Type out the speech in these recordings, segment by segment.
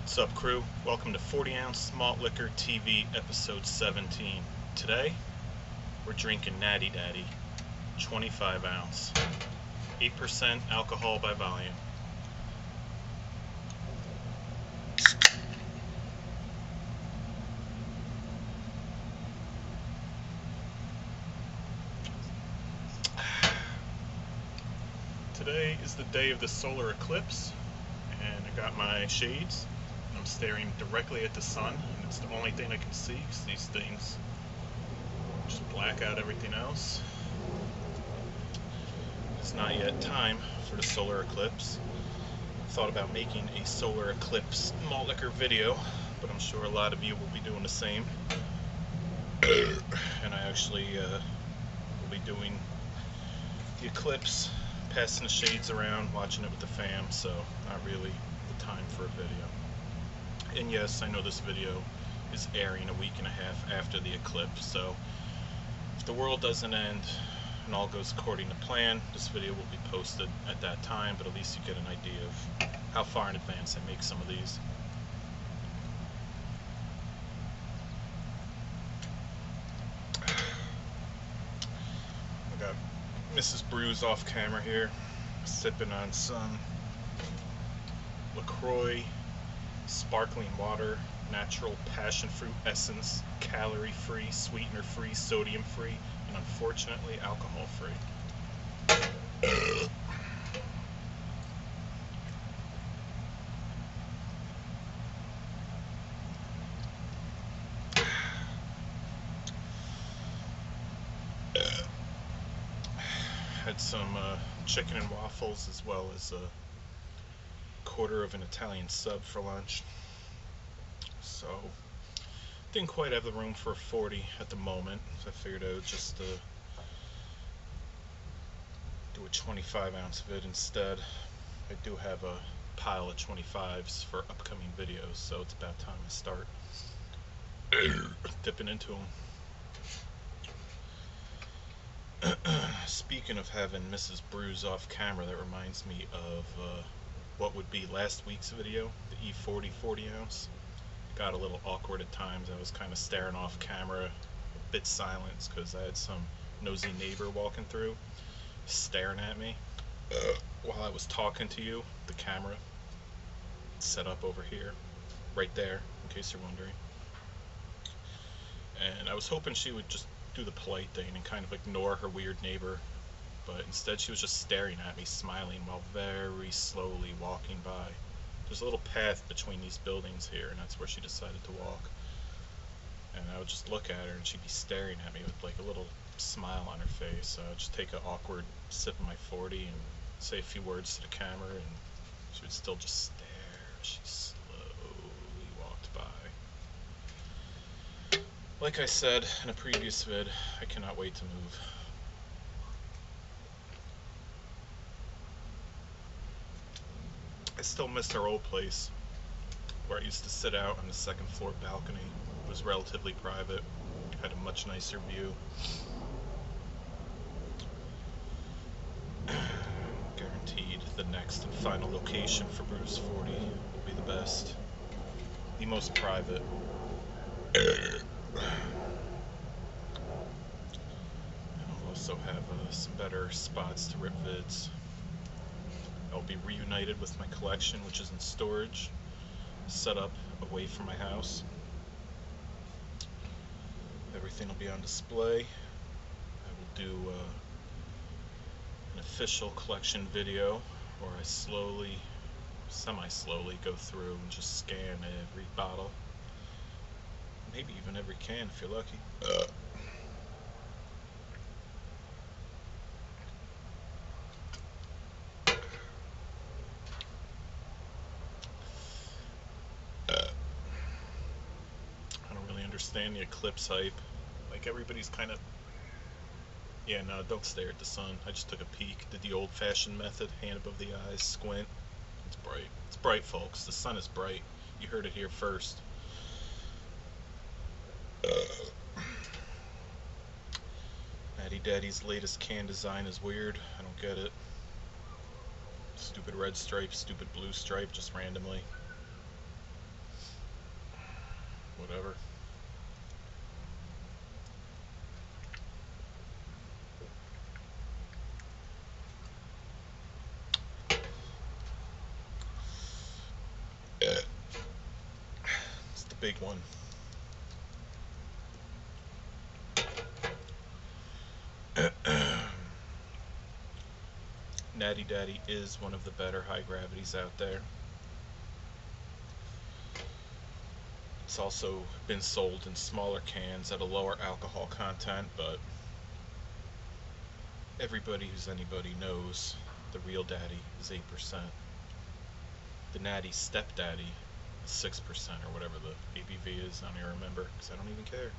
What's up, crew? Welcome to 40-ounce Malt Liquor TV episode 17. Today, we're drinking Natty Daddy, 25 ounce, 8% alcohol by volume. Today is the day of the solar eclipse, and I got my shades. I'm staring directly at the sun, and it's the only thing I can see because these things just black out everything else. It's not yet time for the solar eclipse. I thought about making a solar eclipse malt liquor video, but I'm sure a lot of you will be doing the same. And I actually will be doing the eclipse, passing the shades around, watching it with the fam, so not really the time for a video. And yes, I know this video is airing a week and a half after the eclipse, so if the world doesn't end and all goes according to plan, this video will be posted at that time, but at least you get an idea of how far in advance I make some of these. I got Mrs. Brews off camera here, sipping on some LaCroix sparkling water, natural passion fruit essence, calorie-free, sweetener-free, sodium-free, and unfortunately alcohol-free. Had some chicken and waffles, as well as a quarter of an Italian sub for lunch. So didn't quite have the room for a 40 at the moment, so I figured I would just do a 25 ounce vid instead. I do have a pile of 25s for upcoming videos, so it's about time I start dipping into them. Speaking of having Mrs. Brews off camera, that reminds me of what would be last week's video, the E40 40 ounce. Got a little awkward at times. I was kind of staring off camera, a bit silent, because I had some nosy neighbor walking through, staring at me while I was talking to you. The camera set up over here, right there, in case you're wondering. And I was hoping she would just do the polite thing and kind of ignore her weird neighbor, but instead she was just staring at me, smiling, while very slowly walking by. There's a little path between these buildings here, and that's where she decided to walk. And I would just look at her, and she'd be staring at me with like a little smile on her face. So I would just take an awkward sip of my 40 and say a few words to the camera, and she would still just stare. She slowly walked by. Like I said in a previous vid, I cannot wait to move. I still miss our old place, where I used to sit out on the second floor balcony. It was relatively private, had a much nicer view. Guaranteed the next and final location for Brews 40 will be the best, the most private. And I'll also have some better spots to rip vids. I'll be reunited with my collection, which is in storage, set up away from my house. Everything will be on display. I will do an official collection video where I slowly, semi-slowly go through and just scan every bottle. Maybe even every can if you're lucky. Understand the eclipse hype. Like, everybody's kind of, yeah, no, don't stare at the sun. I just took a peek, did the old-fashioned method, hand above the eyes, squint. It's bright. It's bright, folks. The sun is bright. You heard it here first. Natty Daddy's latest can design is weird. I don't get it. Stupid red stripe, stupid blue stripe, just randomly. whatever. It's the big one. Natty Daddy is one of the better high gravities out there. It's also been sold in smaller cans at a lower alcohol content, but everybody who's anybody knows the real Daddy is 8%. The Natty Stepdaddy is 6% or whatever the ABV is. I don't even remember because I don't even care.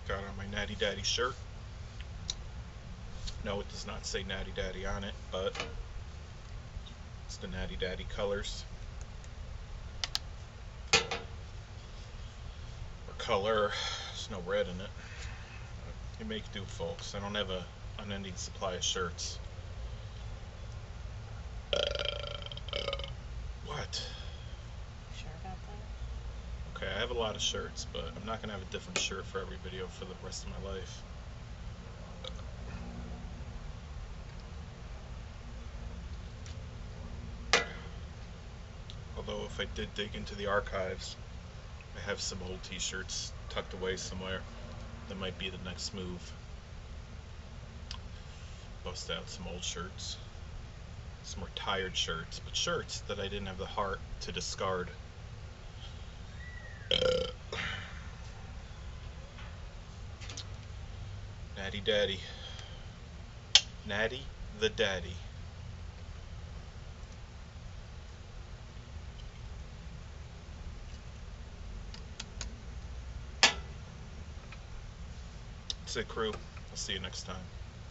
Got on my Natty Daddy shirt. No, it does not say Natty Daddy on it, but it's the Natty Daddy colors. Or color. There's no red in it. You make do, folks. I don't have an unending supply of shirts. What? Sure about that? Okay, I have a lot of shirts, but I'm not going to have a different shirt for every video for the rest of my life. Although if I did dig into the archives, I have some old t-shirts tucked away somewhere. That might be the next move. Bust out some old shirts. Some more tired shirts, but shirts that I didn't have the heart to discard. Natty Daddy. Natty the Daddy. That's it, crew. I'll see you next time.